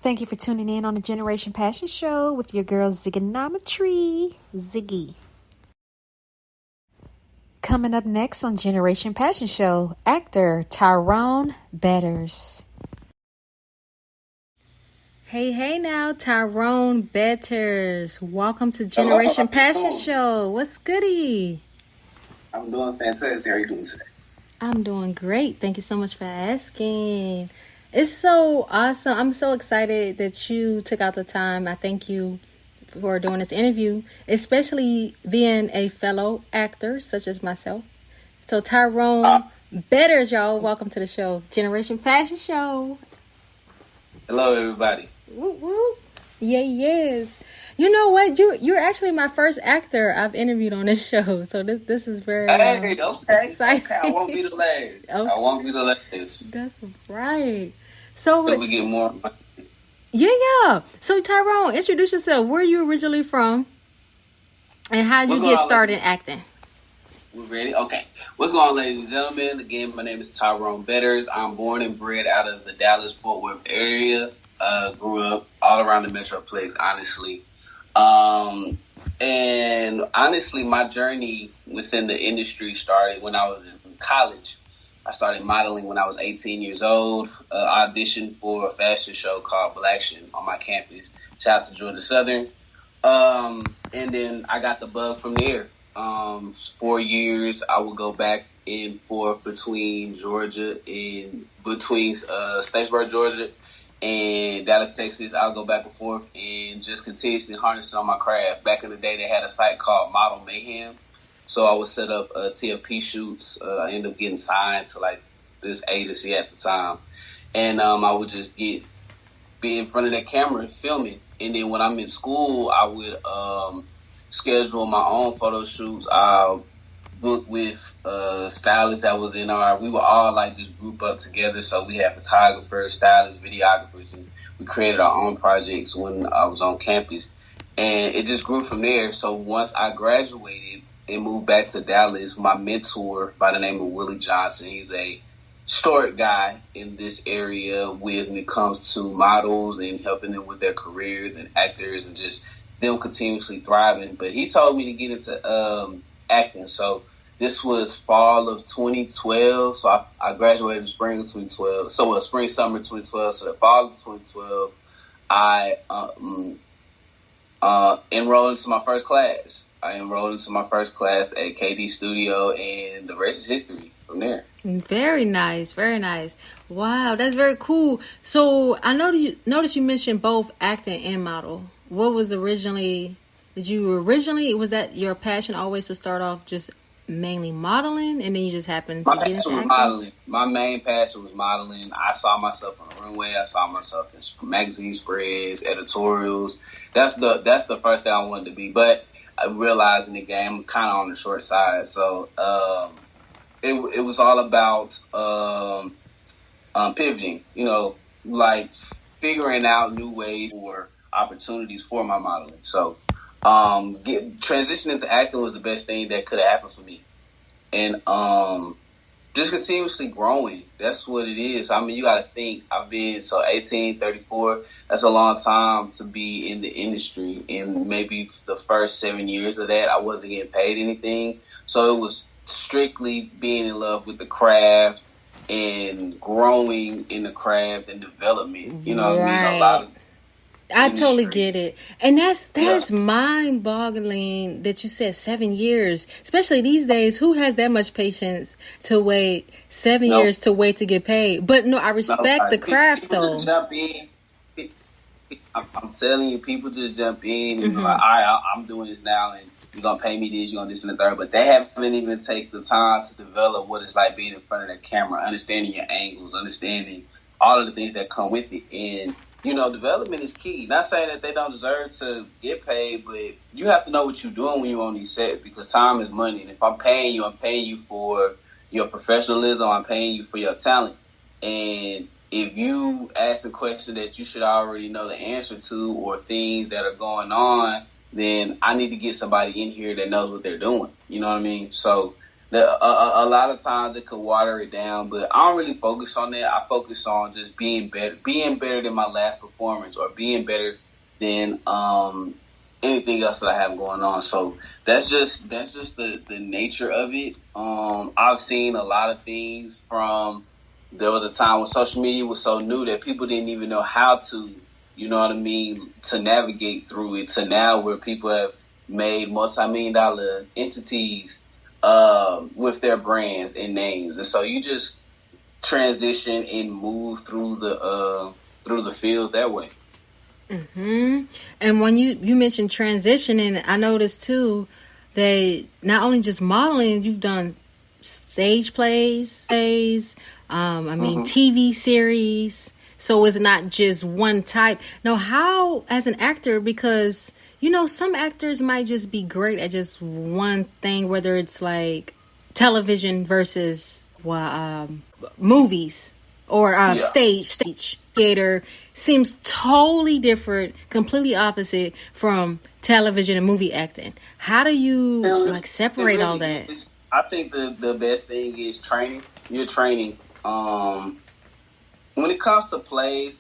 Thank you for tuning in on the Generation Passion Show with your girl Ziggonometry, Ziggy. Coming up next on Generation Passion Show, actor Tyrone Betters. Hey now, Tyrone Betters. Welcome to Generation Passion Show. What's goody? I'm doing fantastic. How are you doing today? I'm doing great. Thank you so much for asking. It's so awesome. I'm so excited that you took out the time. I thank you for doing this interview, especially being a fellow actor such as myself. So Tyrone Betters, y'all, welcome to the show. Generation Fashion Show. Hello, everybody. Woo woo. Yeah, yes. You know what? You're actually my first actor I've interviewed on this show. So this is very okay. exciting. Okay, I won't be the last. Okay. I won't be the last. That's right. So we get more. Yeah. So Tyrone, introduce yourself. Where are you originally from? And how did you get started in acting? We're ready? Okay. What's going on, ladies and gentlemen? Again, my name is Tyrone Betters. I'm born and bred out of the Dallas-Fort Worth area. Grew up all around the Metroplex, honestly. And honestly, my journey within the industry started when I was in college. I started modeling when I was 18 years old. Auditioned for a fashion show called Blaction on my campus. Shout out to Georgia Southern. And then I got the bug from there. 4 years, I would go back and forth between Statesboro, Georgia, and Dallas, Texas. I'll go back and forth and just continuously harnessing on my craft. Back in the day, they had a site called Model Mayhem. So I would set up TFP shoots. I ended up getting signed to like this agency at the time. And I would just be in front of that camera and filming. And then when I'm in school, I would schedule my own photo shoots. I'll book with stylists that was in we would all like just group up together. So we had photographers, stylists, videographers, and we created our own projects when I was on campus. And it just grew from there. So once I graduated and moved back to Dallas, my mentor by the name of Willie Johnson, he's a short guy in this area when it comes to models and helping them with their careers and actors and just them continuously thriving. But he told me to get into acting. So this was fall of 2012. So I graduated in spring of 2012. So summer 2012. So the fall of 2012, I enrolled into my first class. I enrolled into my first class at KD Studio, and the rest is history from there. Very nice, very nice. Wow, that's very cool. So I noticed you mentioned both acting and model. What was was that your passion always to start off just mainly modeling, and then you just happened to get into acting? Modeling. My main passion was modeling. I saw myself on the runway. I saw myself in magazine spreads, editorials. That's the first thing I wanted to be. But I realized in the game I'm kind of on the short side. So it was all about pivoting, like figuring out new ways or opportunities for my modeling. So transitioning to acting was the best thing that could have happened for me. And just continuously growing. That's what it is. I mean, you got to think, I've been 18, 34. That's a long time to be in the industry. And maybe the first 7 years of that, I wasn't getting paid anything. So it was strictly being in love with the craft and growing in the craft and development. You know what I mean? A lot of I totally get it. And that's mind-boggling that you said 7 years. Especially these days, who has that much patience to wait 7 years to wait to get paid? But no, I respect the craft people though. Just jump in. I'm telling you, people just jump in and like, all right, I'm doing this now and you're going to pay me this, you're going to this and the third. But they haven't even taken the time to develop what it's like being in front of that camera, understanding your angles, understanding all of the things that come with it. And development is key. Not saying that they don't deserve to get paid, but you have to know what you're doing when you're on these sets because time is money. And if I'm paying you for your professionalism. I'm paying you for your talent. And if you ask a question that you should already know the answer to or things that are going on, then I need to get somebody in here that knows what they're doing. You know what I mean? So A lot of times it could water it down, but I don't really focus on that. I focus on just being better than my last performance, or being better than anything else that I have going on. So that's just the nature of it. I've seen a lot of things from. There was a time when social media was so new that people didn't even know how to, you know what I mean, to navigate through it, to now where people have made multi-million-dollar entities with their brands and names. And so you just transition and move through the field that way. Mm-hmm. And when you mentioned transitioning, I noticed too that not only just modeling, you've done stage plays, TV series. So it's not just one type. Now, how, as an actor, because, some actors might just be great at just one thing, whether it's like television versus movies or stage. Theater seems totally different, completely opposite from television and movie acting. How do you separate really all that? I think the best thing is training. You're training. When it comes to plays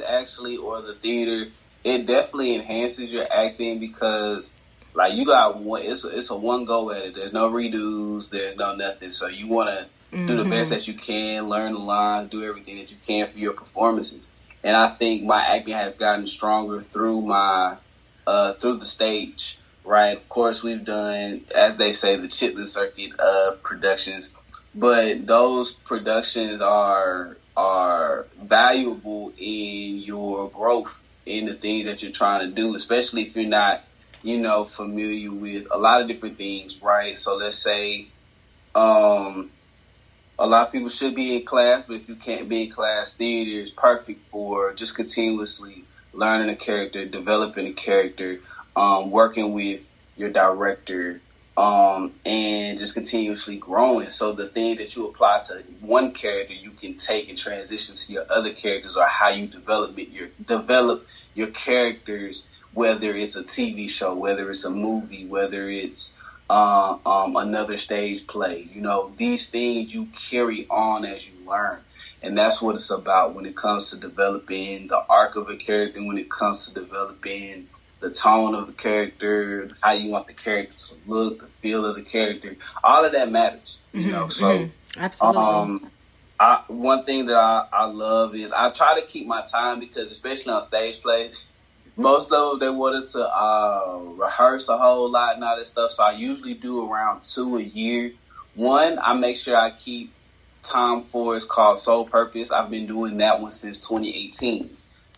actually, or the theater, it definitely enhances your acting because, you got one. It's a one go at it. There's no redos. There's no nothing. So you want to do the best that you can, learn the lines, do everything that you can for your performances. And I think my acting has gotten stronger through through the stage. Right. Of course, we've done, as they say, the chitlin circuit of productions, but those productions are valuable in your growth in the things that you're trying to do, especially if you're not, familiar with a lot of different things, right? So let's say a lot of people should be in class, but if you can't be in class, theater is perfect for just continuously learning a character, developing a character, working with your director, and just continuously growing. So the thing that you apply to one character, you can take and transition to your other characters, or how you develop your characters, whether it's a TV show, whether it's a movie, whether it's another stage play. These things you carry on as you learn. And that's what it's about when it comes to developing the arc of a character, when it comes to developing the tone of the character, how you want the character to look, the feel of the character. All of that matters, So, absolutely. One thing that I love is I try to keep my time, because especially on stage plays, most of them, they want us to rehearse a whole lot and all this stuff. So I usually do around 2 a year. One, I make sure I keep time for, it's called Soul Purpose. I've been doing that one since 2018.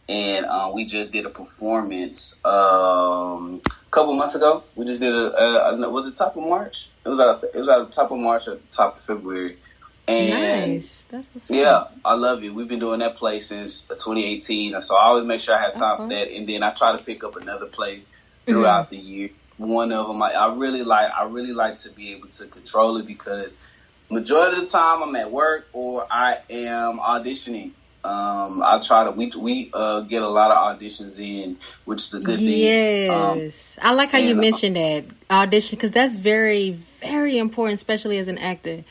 And we just did a performance a couple months ago. We just did was it top of March? It was at the top of March or the top of February. And nice. That's what's up. I love it. We've been doing that play since 2018. And so I always make sure I have time for that. And then I try to pick up another play throughout the year. One of them, I really like to be able to control it, because majority of the time I'm at work or I am auditioning. I try to, we get a lot of auditions in, which is a good thing. Yes. I like how you mentioned that audition, because that's very, very important, especially as an actor.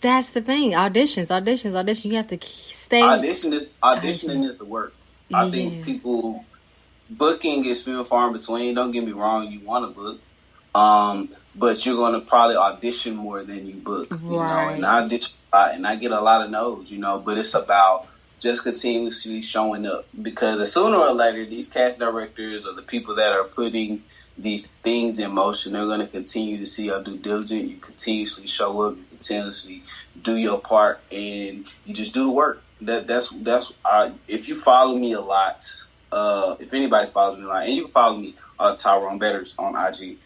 That's the thing. Auditions. You have to stay. Auditioning is the work. I think people, booking is few and far in between. Don't get me wrong. You want to book, but you're going to probably audition more than you book. Right. And I audition a lot, and I get a lot of no's. But it's about just continuously showing up, because sooner or later, these cast directors or the people that are putting these things in motion, they're going to continue to see your due diligence. You continuously show up, you continuously do your part, and you just do the work. That's if you follow me a lot, if anybody follows me a lot, and you can follow me, Tyrone Betters on IG,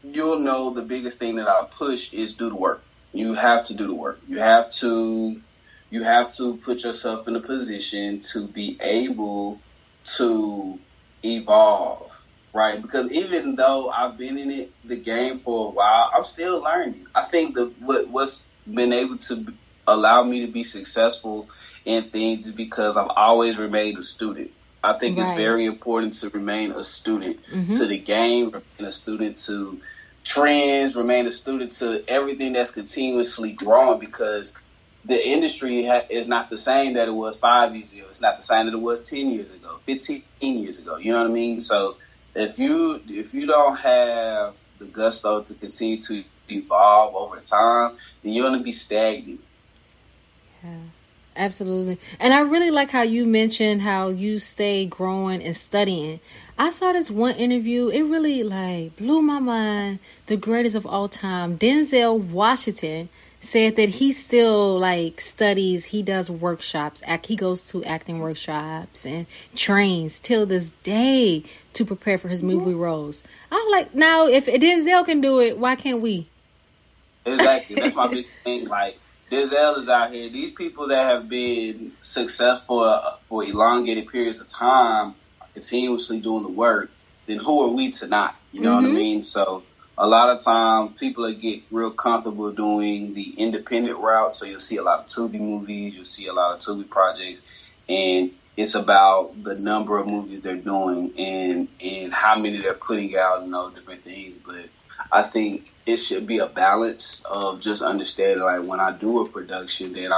you'll know the biggest thing that I push is do the work. You have to do the work. You have to put yourself in a position to be able to evolve, right? Because even though I've been in the game for a while, I'm still learning. I think what's been able to allow me to be successful in things is because I've always remained a student. I think it's very important to remain a student to the game, and a student to trends, remain a student to everything that's continuously growing, because the industry is not the same that it was 5 years ago. It's not the same that it was 10 years ago, 15 years ago. You know what I mean? So if you don't have the gusto to continue to evolve over time, then you're going to be stagnant. Yeah, absolutely. And I really like how you mentioned how you stay growing and studying. I saw this one interview. It really blew my mind. The greatest of all time, Denzel Washington, said that he still studies. He does workshops. He goes to acting workshops and trains till this day to prepare for his movie roles. I'm like, now if Denzel can do it, why can't we? Exactly. That's my big thing. Denzel is out here. These people that have been successful for elongated periods of time are continuously doing the work. Then who are we to not? You know what I mean? So a lot of times people get real comfortable doing the independent route. So you'll see a lot of Tubi movies. You'll see a lot of Tubi projects. And it's about the number of movies they're doing and how many they're putting out and all different things. But I think it should be a balance of just understanding, when I do a production, that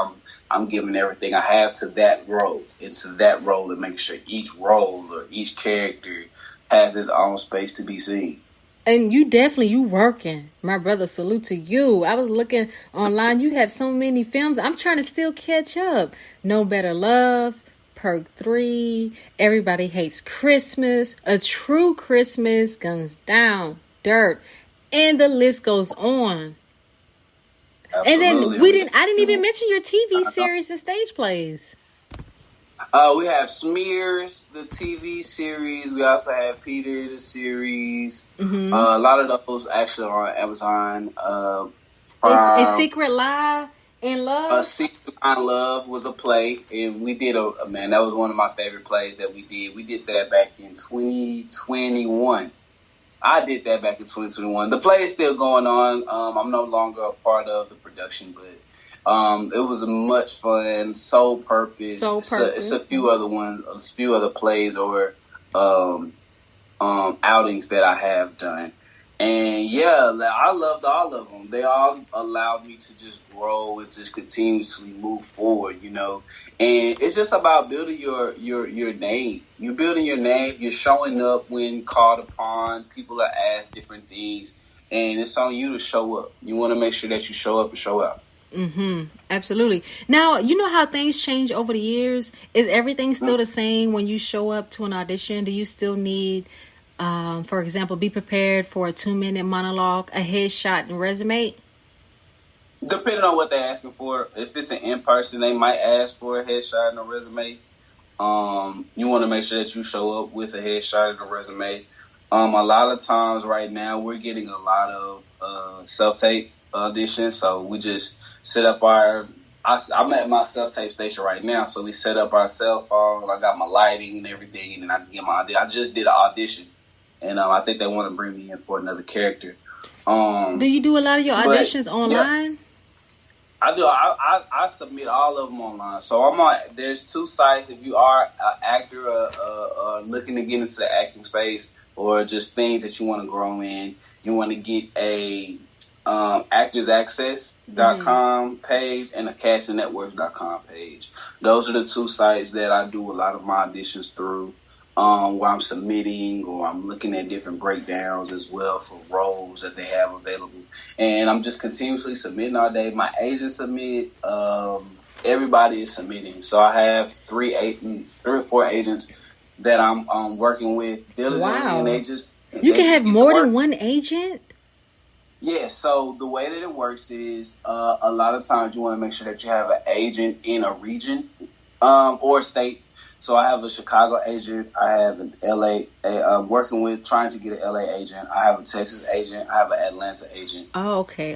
I'm giving everything I have to that role, and making sure each role or each character has its own space to be seen. And you working. My brother, salute to you. I was looking online. You have so many films. I'm trying to still catch up. No Better Love, Perc 3, Everybody Hates Christmas, A True Christmas, Guns Down, Dirt, and the list goes on. Absolutely. And then I didn't even mention your TV series and stage plays. We have Smears, the TV series. We also have Peter, the series. Mm-hmm. A lot of those actually are on Amazon. A Secret Lie in Love? A Secret Lie in Love was a play. And we did that was one of my favorite plays that we did. We did that back in 2021. I did that back in 2021. The play is still going on. I'm no longer a part of the production, but it was a much fun. Sole Purpose. It's a few other plays or outings that I have done. And yeah, I loved all of them. They all allowed me to just grow and just continuously move forward, And it's just about building your name. You're building your name. You're showing up when called upon. People are asked different things, and it's on you to show up. You want to make sure that you show up and show out. Mm-hmm. Absolutely. Now, you know how things change over the years. Is everything still the same when you show up to an audition? Do you still need, for example, be prepared for a 2-minute monologue, a headshot, and resume? Depending on what they're asking for. If it's an in-person, they might ask for a headshot and a resume. You want to make sure that you show up with a headshot and a resume. A lot of times right now, we're getting a lot of self-tape auditions. So we just set up I'm at my self-tape station right now. So we set up our cell phone. I got my lighting and everything. And then I can get my audition. I just did an audition. And I think they want to bring me in for another character. Do you do a lot of your auditions online? Yeah, I do. I submit all of them online. So there's 2 sites. If you are an actor looking to get into the acting space or just things that you want to grow in, you want to get a actorsaccess.com page and a castingnetworks.com page. Those are the 2 sites that I do a lot of my auditions through. Where I'm submitting or I'm looking at different breakdowns as well for roles that they have available. And I'm just continuously submitting all day. My agents submit. Everybody is submitting. So I have 3 or 4 agents that I'm working with diligently. Wow. And you can have more than one agent? Yeah, so the way that it works is a lot of times you want to make sure that you have an agent in a region or state. So I have a Chicago agent. I have an LA. I'm trying to get an LA agent. I have a Texas agent. I have an Atlanta agent. Oh, okay.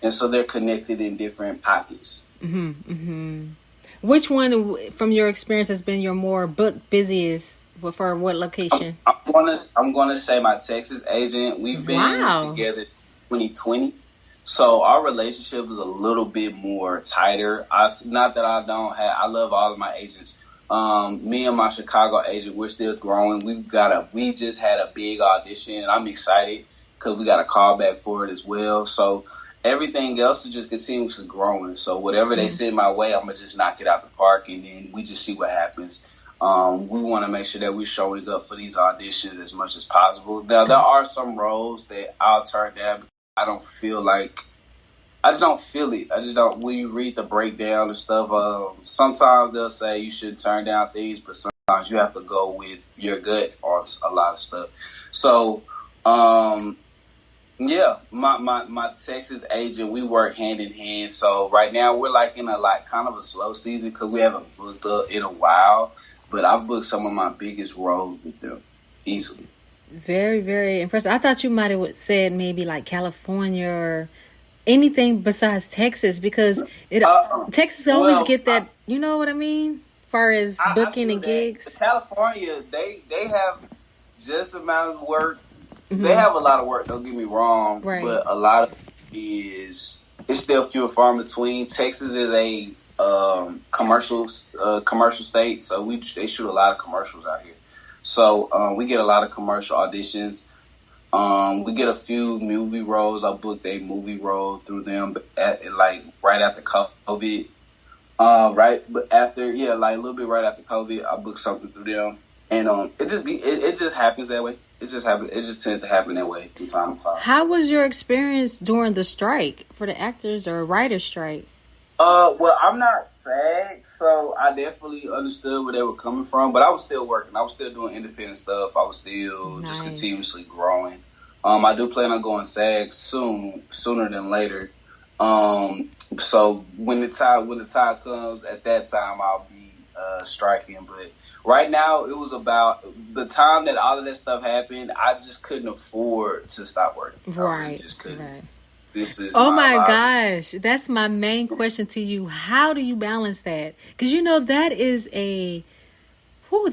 And so they're connected in different pockets. Mm-hmm. Mm-hmm. Which one, from your experience, has been your more booked busiest? For what location? I'm gonna say my Texas agent. We've been together 2020. So our relationship is a little bit more tighter. Not that I love all of my agents. Me and my Chicago agent, we're still growing. We just had a big audition, and I'm excited. because we got a callback for it as well. So everything else is just continuously growing. So whatever they send my way, I'm going to just knock it out the park, and then we just see what happens. We want to make sure that we're showing up for these auditions as much as possible. Now, there are some roles that I'll turn down. I just don't feel it. I just don't. When you read the breakdown and stuff, sometimes they'll say you should turn down things, but sometimes you have to go with your gut on a lot of stuff. So, yeah, my Texas agent, we work hand in hand. So right now we're like in a kind of a slow season because we haven't booked up in a while. But I've booked some of my biggest roles with them easily. Very, very impressive. I thought you might have said maybe like California or anything besides Texas, because Texas always get that. You know what I mean? As far as booking and gigs. California, they have just amount of work. They have a lot of work. Don't get me wrong, but a lot of it is it's still few and far in between. Texas is a commercial state, so they shoot a lot of commercials out here. So we get a lot of commercial auditions. We get a few movie roles. I booked a movie role through them right after COVID. But after a little bit right after COVID, I booked something through them, and it just happens that way. It just happens. It just tends to happen that way from time to time. How was your experience during the strike for the actors or writers' strike? Well, I'm not SAG, so I definitely understood where they were coming from, but I was still working. I was still doing independent stuff. I was still just continuously growing. I do plan on going SAG sooner than later. So when the time comes, at that time I'll be striking. But right now, it was about the time that all of that stuff happened. I just couldn't afford to stop working. Right. I just couldn't. Right. This is my gosh, that's my main question to you. How do you balance that? Because that is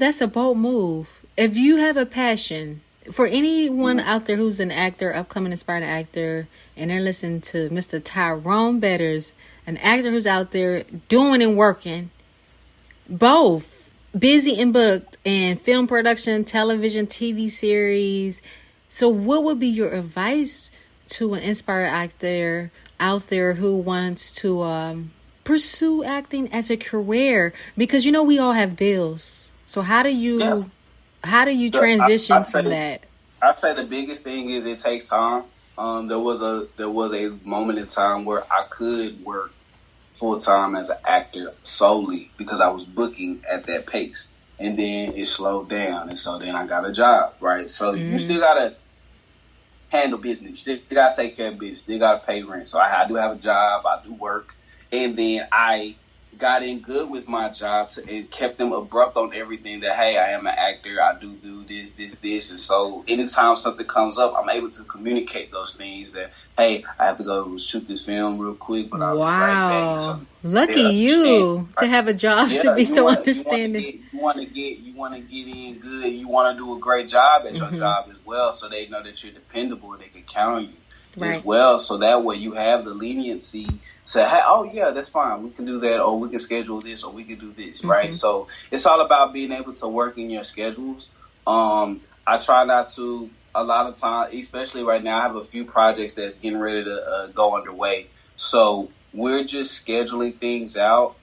that's a bold move. If you have a passion, for anyone out there who's an actor, upcoming aspiring actor, and they're listening to Mr. Tyrone Betters, an actor who's out there doing and working, both busy and booked in film production, television, TV series. So what would be your advice to an inspired actor out there who wants to pursue acting as a career? Because we all have bills. So how do you transition from that? I'd say the biggest thing is it takes time. There was a moment in time where I could work full time as an actor solely because I was booking at that pace, and then it slowed down, and so then I got a job. Right, so you still gotta handle business. You gotta take care of business. You gotta pay rent. So I do have a job. I do work, and then I got in good with my job and kept them abrupt on everything that, hey, I am an actor. I do this. And so anytime something comes up, I'm able to communicate those things that, hey, I have to go shoot this film real quick, but I'll be right back. So lucky you to have a job to be so understanding. You want to get in good. You want to do a great job at your job as well, so they know that you're dependable and they can count on you. As well, so that way you have the leniency to, hey, oh yeah, that's fine, we can do that, or we can schedule this, or we can do this, right? So it's all about being able to work in your schedules. I try not to, a lot of time, especially right now, I have a few projects that's getting ready to go underway. So we're just scheduling things out,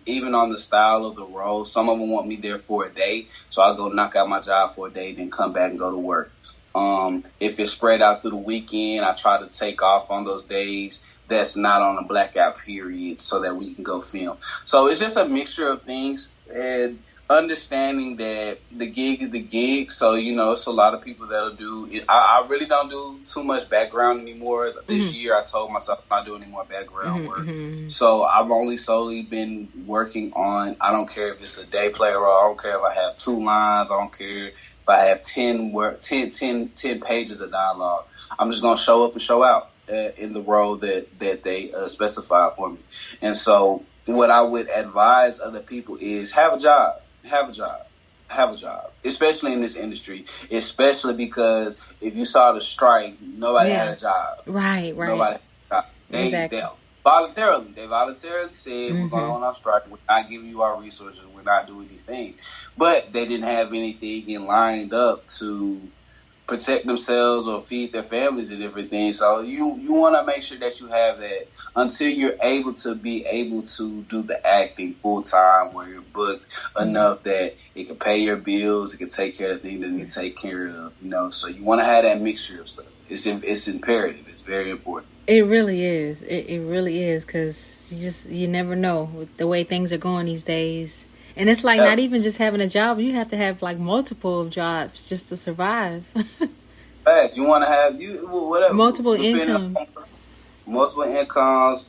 even on the style of the role. Some of them want me there for a day, so I'll go knock out my job for a day, then come back and go to work. If it's spread out through the weekend, I try to take off on those days that's not on a blackout period so that we can go film. So it's just a mixture of things, and understanding that the gig is the gig. So, it's a lot of people that'll do it. I really don't do too much background anymore. This year, I told myself I'm not doing any more background work. So I've only solely been working on, I don't care if it's a day play role. I don't care if I have 2 lines. I don't care if I have 10 pages of dialogue. I'm just going to show up and show out in the role that they specify for me. And so what I would advise other people is have a job. Have a job, especially in this industry, especially because if you saw the strike, nobody had a job. Right. Nobody had a job. They voluntarily said, we're going on our strike. We're not giving you our resources. We're not doing these things. But they didn't have anything lined up to protect themselves or feed their families and everything. So you want to make sure that you have that until you're able to do the acting full time, where you're booked enough that it can pay your bills, it can take care of the things that you need to take care of. So you want to have that mixture of stuff. It's imperative. It's very important. It really is. It really is, because you never know with the way things are going these days. And it's like not even just having a job. You have to have like multiple jobs just to survive. Fact, you want to have whatever multiple income, multiple incomes.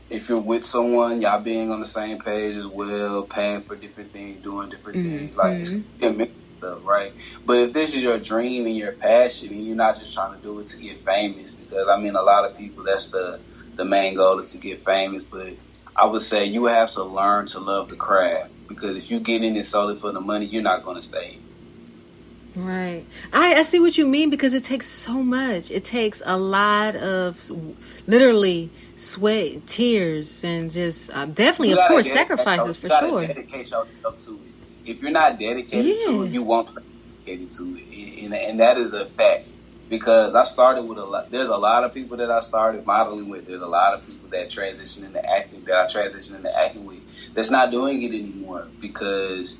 If you're with someone, y'all being on the same page as well, paying for different things, doing different things, like it's stuff, right? But if this is your dream and your passion, and you're not just trying to do it to get famous, because I mean, a lot of people, that's the main goal is to get famous. But I would say you have to learn to love the craft, because if you get in it solely for the money, you're not going to stay. Right. I see what you mean, because it takes so much. It takes a lot of literally sweat, tears, and just definitely, of course, sacrifices for sure. Dedicate yourself to it. If you're not dedicated to it, you won't stay dedicated to it, and that is a fact. Because I started with there's a lot of people that I started modeling with. There's a lot of people that transition into acting, that I transitioned into acting with, that's not doing it anymore because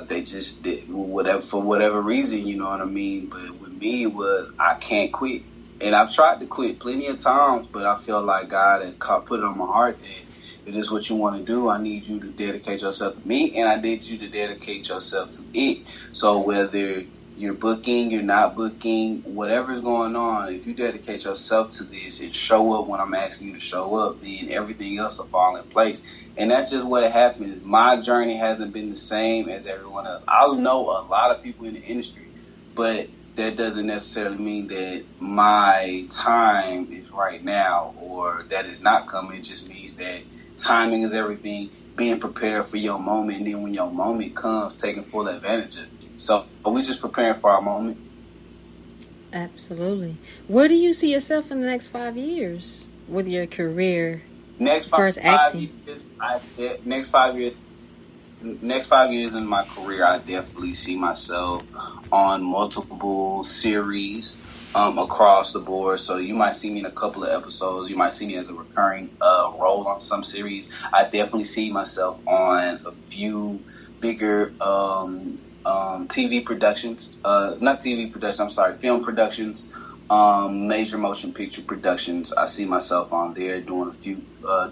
they just did for whatever reason, you know what I mean? But with me, it was I can't quit. And I've tried to quit plenty of times, but I feel like God has put it on my heart that if this is what you want to do, I need you to dedicate yourself to me, and I need you to dedicate yourself to it. So whether you're booking, you're not booking, whatever's going on, if you dedicate yourself to this and show up when I'm asking you to show up, then everything else will fall in place. And that's just what happens. My journey hasn't been the same as everyone else. I know a lot of people in the industry, but that doesn't necessarily mean that my time is right now or that is not coming. It just means that timing is everything, being prepared for your moment, and then when your moment comes, taking full advantage of it. So we're just preparing for our moment. Absolutely. Where do you see yourself in the next 5 years with your career? Next 5 years in my career, I definitely see myself on multiple series across the board. So you might see me in a couple of episodes. You might see me as a recurring role on some series. I definitely see myself on a few bigger TV productions, film productions, major motion picture productions. I see myself on there doing a few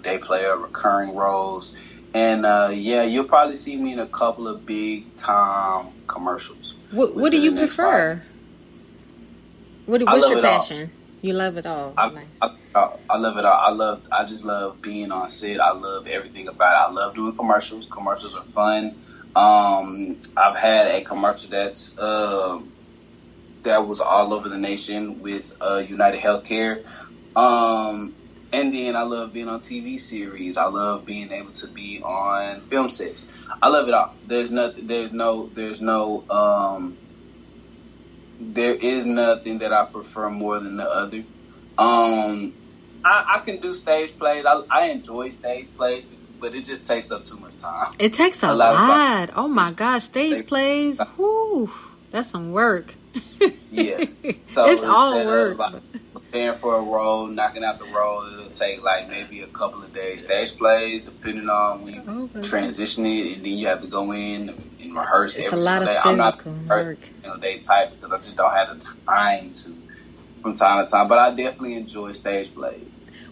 day player recurring roles. And you'll probably see me in a couple of big time commercials. What do you prefer? What's your passion? You love it all. I love it all. I just love being on set. I love everything about it. I love doing commercials. Commercials are fun. I've had a commercial that was all over the nation with United Healthcare. And then I love being on TV series. I love being able to be on film sets. I love it all. There is nothing that I prefer more than the other. I can do stage plays. I enjoy stage plays, but it just takes up too much time. It takes a lot. Oh my gosh, stage plays. Whoo, that's some work. Yeah, so it's all work. Preparing for a role, knocking out the role, it'll take like maybe a couple of days. Stage plays, depending on when you transition it, and then you have to go in and rehearse every single day. I'm not work. Day type because I just don't have the time to from time to time. But I definitely enjoy stage plays.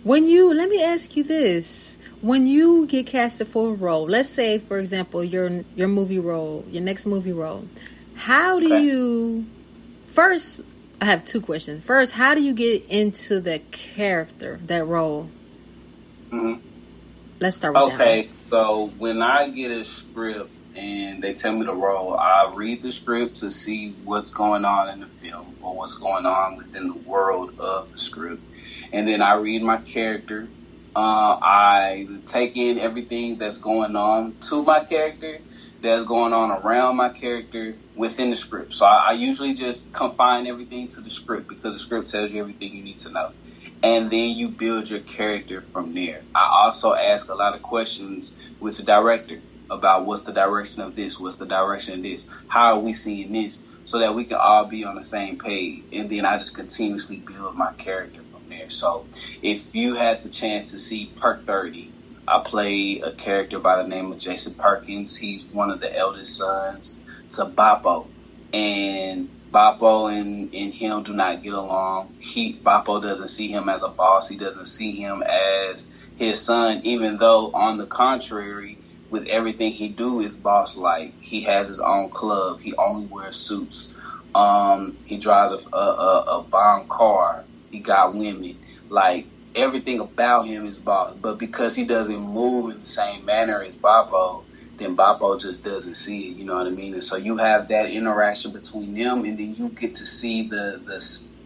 Let me ask you this. When you get casted for a role, let's say, for example, your movie role, your next movie role, how do you... First, I have two questions. First, how do you get into the character, that role? Mm-hmm. Let's start with that. Okay, so when I get a script and they tell me the role, I read the script to see what's going on in the film or what's going on within the world of the script. And then I read my character. I take in everything that's going on to my character, that's going on around my character within the script. So I usually just confine everything to the script because the script tells you everything you need to know. And then you build your character from there. I also ask a lot of questions with the director. about what's the direction of this, what's the direction of this, how are we seeing this, so that we can all be on the same page. And then I just continuously build my character from there. So if you had the chance to see Perc 30, I play a character by the name of Jason Perkins. He's one of the eldest sons to Bappo. And Bappo and him do not get along. Bappo doesn't see him as a boss. He doesn't see him as his son, even though, on the contrary, with everything he do is boss-like. He has his own club. He only wears suits. He drives a bomb car. He got women. Like, everything about him is boss. But because he doesn't move in the same manner as Bappo, then Bappo just doesn't see it, you know what I mean? And so you have that interaction between them, and then you get to see the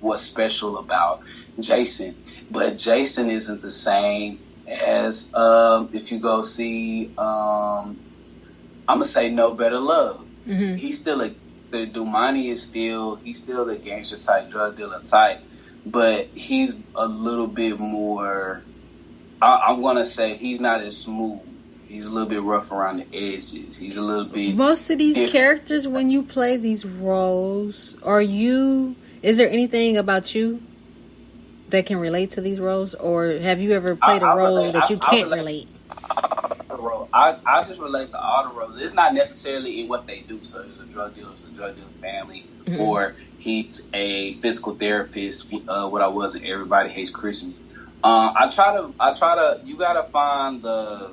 what's special about Jason. But Jason isn't the same as if you go see I'm gonna say No Better Love. Mm-hmm. He's still Dumani is still the gangster type, drug dealer type, but he's a little bit more, I'm gonna say he's not as smooth. He's a little bit rough around the edges. He's a little bit. Most of these characters, when you play these roles, is there anything about you that can relate to these roles, or have you ever played a role that you can't relate? I just relate to all the roles. It's not necessarily in what they do. So he's a drug dealer, it's a drug dealer family, mm-hmm. or he's a physical therapist. What I was in Everybody Hates Christmas. I try to. You gotta find the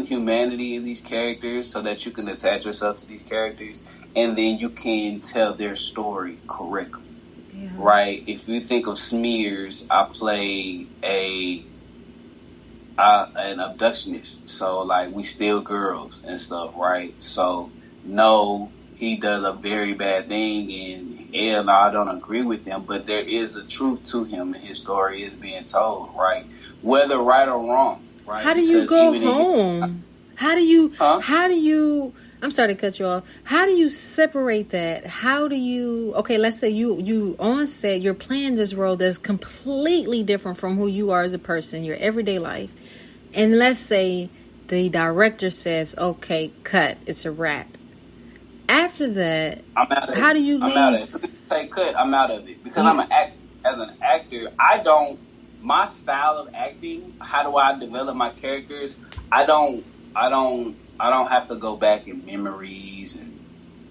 humanity in these characters so that you can attach yourself to these characters, and then you can tell their story correctly. Yeah. Right? If you think of Smears, I play an abductionist. So, like, we steal girls and stuff, right? So, no, he does a very bad thing, and hell no, I don't agree with him, but there is a truth to him, and his story is being told, right? Whether right or wrong. Right? How do you go home? How do you, I'm sorry to cut you off. How do you separate that? How do you, okay, let's say you on set, you're playing this role that's completely different from who you are as a person, your everyday life. And let's say the director says, okay, cut, it's a wrap. After that, how do you leave? I'm out of it. Say cut, I'm out of it. Because as an actor, my style of acting, how do I develop my characters? I don't have to go back in memories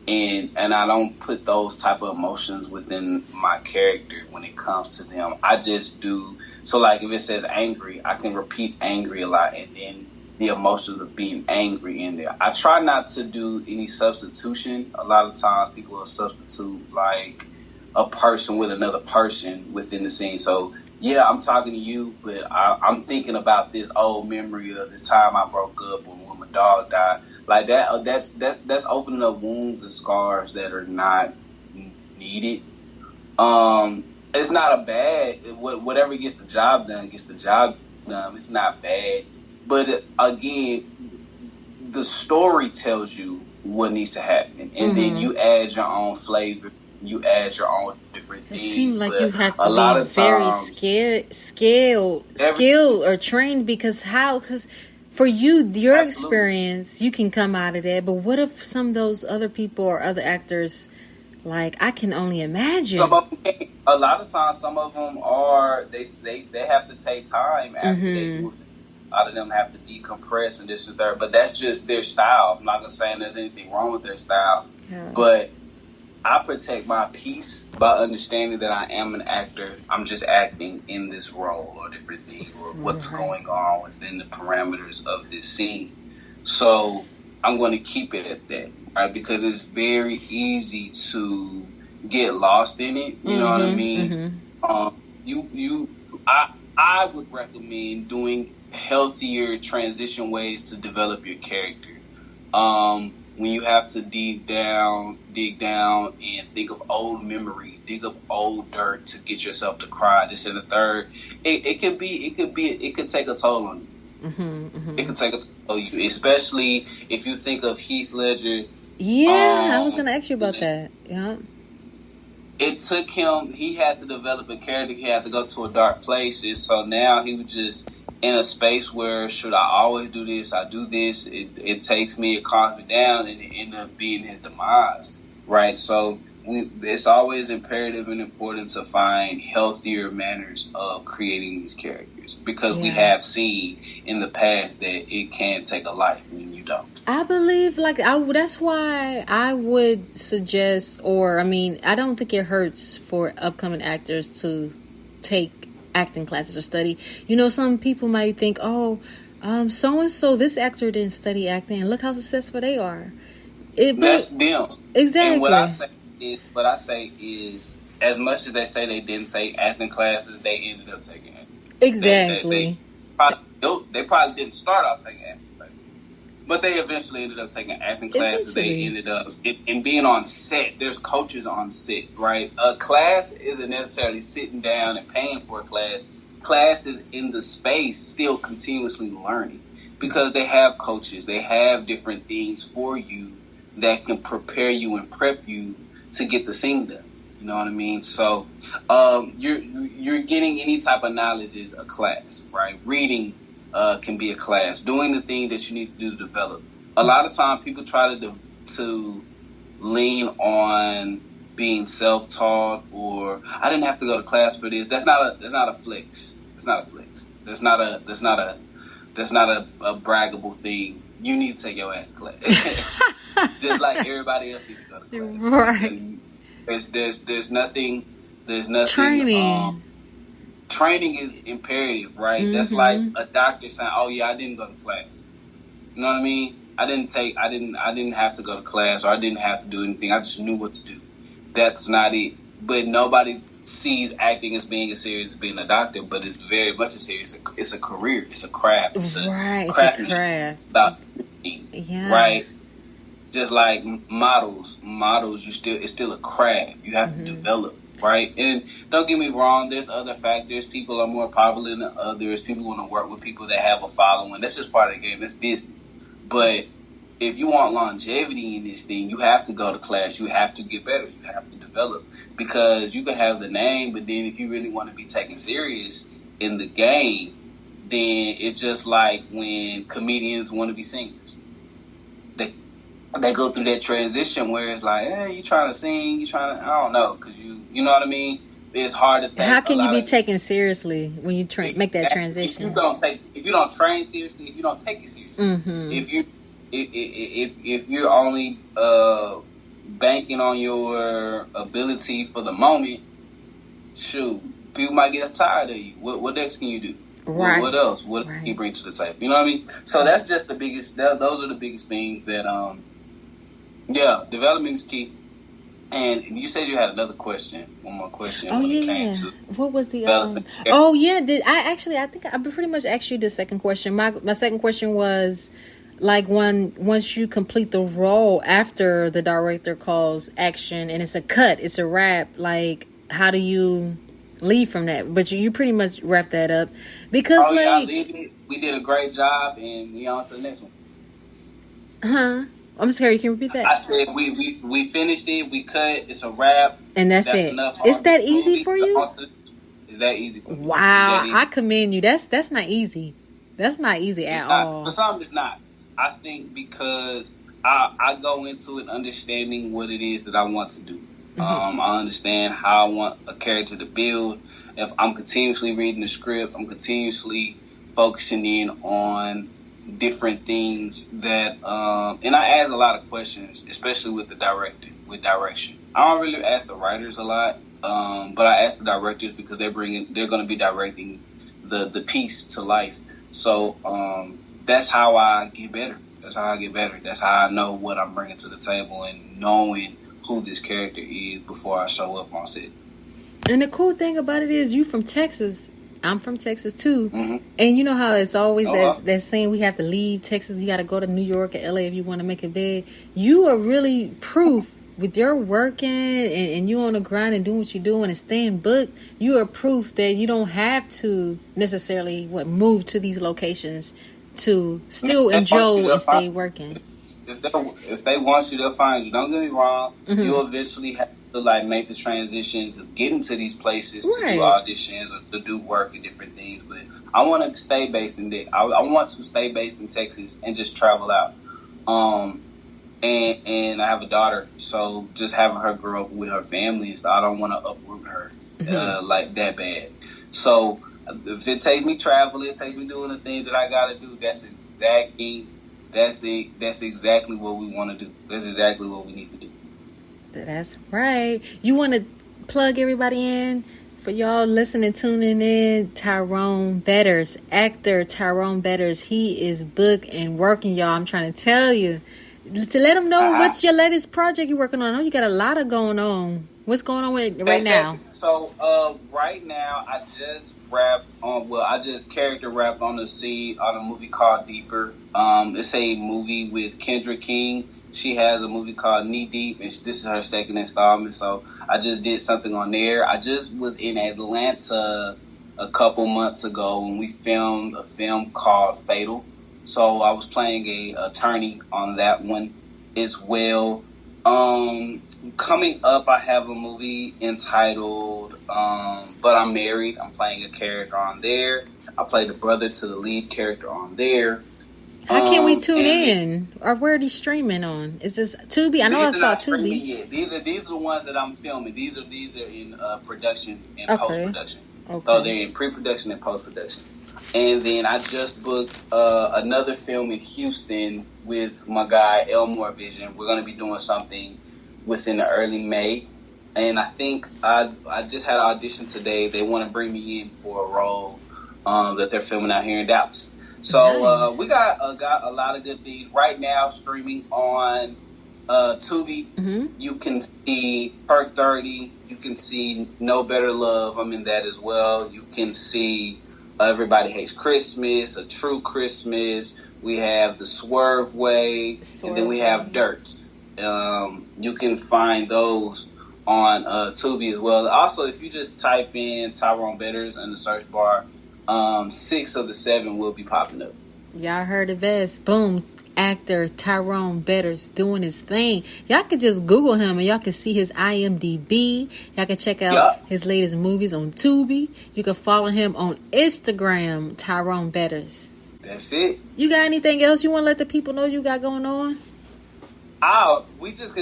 and I don't put those type of emotions within my character when it comes to them. I just do. So, like, if it says angry, I can repeat angry a lot, and then the emotions of being angry in there. I try not to do any substitution. A lot of times people will substitute like a person with another person within the scene. So, yeah, I'm talking to you, but I'm thinking about this old memory of this time I broke up or when my dog died. Like that, that's opening up wounds and scars that are not needed. It's not a bad, whatever gets the job done, gets the job done. It's not bad. But again, the story tells you what needs to happen. And then you add your own flavor. You add your own different things. It seems like you have to be very skilled or trained, because for you, your Absolutely. Experience, you can come out of that. But what if some of those other people or other actors, like, I can only imagine. A lot of times, some of them are, they have to take time after they do it. A lot of them have to decompress and this and that. But that's just their style. I'm not going to say there's anything wrong with their style. Yeah. But I protect my peace by understanding that I am an actor. I'm just acting in this role or different things or what's going on within the parameters of this scene. So I'm going to keep it at that, right? Because it's very easy to get lost in it. You know what I mean? I would recommend doing healthier transition ways to develop your character. When you have to dig down and think of old memories, dig up old dirt to get yourself to cry, this and the third, it could take a toll on you. It could take a toll on you, especially if you think of Heath Ledger. Yeah, I was going to ask you about that. Yeah. It took him, he had to develop a character, he had to go to a dark place, so now he was just in a space where should I always do this? I do this. It takes me, it calms me down, and it ends up being his demise, right? So it's always imperative and important to find healthier manners of creating these characters, because we have seen in the past that it can take a life when you don't. I believe, that's why I would suggest, I don't think it hurts for upcoming actors to take acting classes or study. Some people might think, so-and-so, this actor didn't study acting, and look how successful they are. That's them. Exactly. And what I say is, as much as they say they didn't take acting classes, they ended up taking it. Exactly. They probably didn't start off taking acting classes, but they eventually ended up taking acting classes. They ended up in being on set. There's coaches on set, right? A class isn't necessarily sitting down and paying for a class. Class is in the space, still continuously learning, because they have coaches. They have different things for you that can prepare you and prep you to get the scene done. You know what I mean? So you're getting any type of knowledge is a class, right? Reading can be a class. Doing the thing that you need to do to develop. A lot of times people try to lean on being self-taught, or I didn't have to go to class for this. That's not a flex. It's not a flex. That's not a braggable thing. You need to take your ass to class. Just like everybody else needs to go to class. Right. There's nothing. Training. Training is imperative, right? Mm-hmm. That's like a doctor saying, "Oh yeah, I didn't go to class." You know what I mean? I didn't have to go to class, or I didn't have to do anything. I just knew what to do. That's not it. But nobody sees acting as being as serious as being a doctor, but it's very much as serious. It's a career. It's a craft. It's a craft. Right? Just like models, it's still a craft. You have to develop, right? And don't get me wrong, there's other factors. People are more popular than others. People want to work with people that have a following. That's just part of the game. That's business. But if you want longevity in this thing, you have to go to class. You have to get better. You have to develop, because you can have the name, but then if you really want to be taken serious in the game, then it's just like when comedians want to be singers. They go through that transition where it's like, you trying to sing, I don't know, because you know what I mean? It's hard to take. How can you be taken seriously when you make that transition? If you don't train seriously, if you don't take it seriously, if you're only banking on your ability for the moment, shoot, people might get tired of you. What else can you do? Right. What else? What can you bring to the table? You know what I mean? So that's just the biggest. Those are the biggest things that. Development is key. And you said you had another question. One more question. It came to what was the? I think I pretty much asked you the second question. My second question was, like, once you complete the role after the director calls action and it's a cut, it's a wrap. Like, how do you leave from that? But you pretty much wrapped that up, because we did a great job, and we on to the next one. I'm sorry, you can repeat that? I said we finished it, we cut, it's a wrap. And that's it. It's that easy for you? It's that easy for me. Wow, I commend you. That's not easy. That's not easy at all. For some, it's not. I think because I go into it understanding what it is that I want to do. I understand how I want a character to build. If I'm continuously reading the script, I'm continuously focusing in on different things that and I ask a lot of questions, especially with direction. I don't really ask the writers a lot, but I ask the directors because they're going to be directing the piece to life. So that's how I get better. That's how I know what I'm bringing to the table, and knowing who this character is before I show up on set. And the cool thing about it is, you from Texas. I'm from Texas too, and you know how it's always that saying, we have to leave Texas. You got to go to New York or LA if you want to make it big. You are really proof with your working and you on the grind and doing what you're doing and staying booked. You are proof that you don't have to necessarily move to these locations to still enjoy and stay working. If they want you, they'll find you. Don't get me wrong. You'll eventually have to like make the transitions of getting to these places to do auditions or to do work and different things. But I want to stay based in there. I want to stay based in Texas and just travel out. And I have a daughter, so just having her grow up with her family and stuff, I don't want to uproot her like that bad. So if it takes me traveling, it takes me doing the things that I got to do. That's exactly what we want to do. That's exactly what we need to do. That's right. You want to plug everybody in for y'all listening, tuning in? Tyrone Betters, actor Tyrone Betters. He is booked and working, y'all. I'm trying to tell you. To let them know what's your latest project you're working on. I know you got a lot of going on. What's going on with right now? So right now I just character rapped on the scene on a movie called Deeper. It's a movie with Kendra King. She has a movie called Knee Deep, and this is her second installment. So I just did something on there. I just was in Atlanta a couple months ago when we filmed a film called Fatal. So I was playing a attorney on that one as well. Coming up, I have a movie entitled But I'm Married. I'm playing a character on there. I play the brother to the lead character on there. How can we tune in? Or where are these streaming on? Is this Tubi? I know I saw Tubi. Yet. These are the ones that I'm filming. These are in production and post-production. Okay. So they're in pre-production and post-production. And then I just booked another film in Houston with my guy Elmore Vision. We're going to be doing something within the early May. And I think I just had an audition today. They want to bring me in for a role that they're filming out here in Dallas. So we got a lot of good things right now streaming on Tubi. Mm-hmm. You can see Perc 30. You can see No Better Love. I'm in that as well. You can see Everybody Hates Christmas, A True Christmas. We have The Swerve Way, and then we have Dirt. You can find those on Tubi as well. Also, if you just type in Tyrone Betters in the search bar, 6 of the 7 will be popping up. Y'all heard it best. Boom. Actor Tyrone Betters doing his thing. Y'all can just Google him and y'all can see his IMDb. Y'all can check out his latest movies on Tubi. You can follow him on Instagram, Tyrone Betters. That's it. You got anything else you want to let the people know you got going on? We just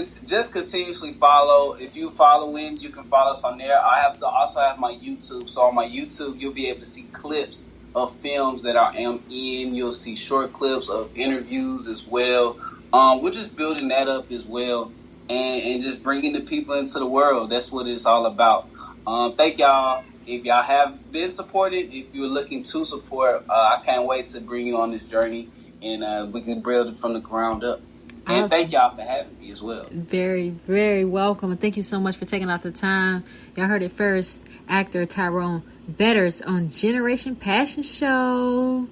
continuously follow. If you following, you can follow us on there. I also have my YouTube. So on my YouTube, you'll be able to see clips of films that I am in. You'll see short clips of interviews as well. We're just building that up as well, and just bringing the people into the world. That's what it's all about. Thank y'all. If y'all have been supported, if you're looking to support, I can't wait to bring you on this journey, and we can build it from the ground up. And thank y'all for having me as well. Very, very welcome. And thank you so much for taking out the time. Y'all heard it first. Actor Tyrone Betters on Generation Passion Show.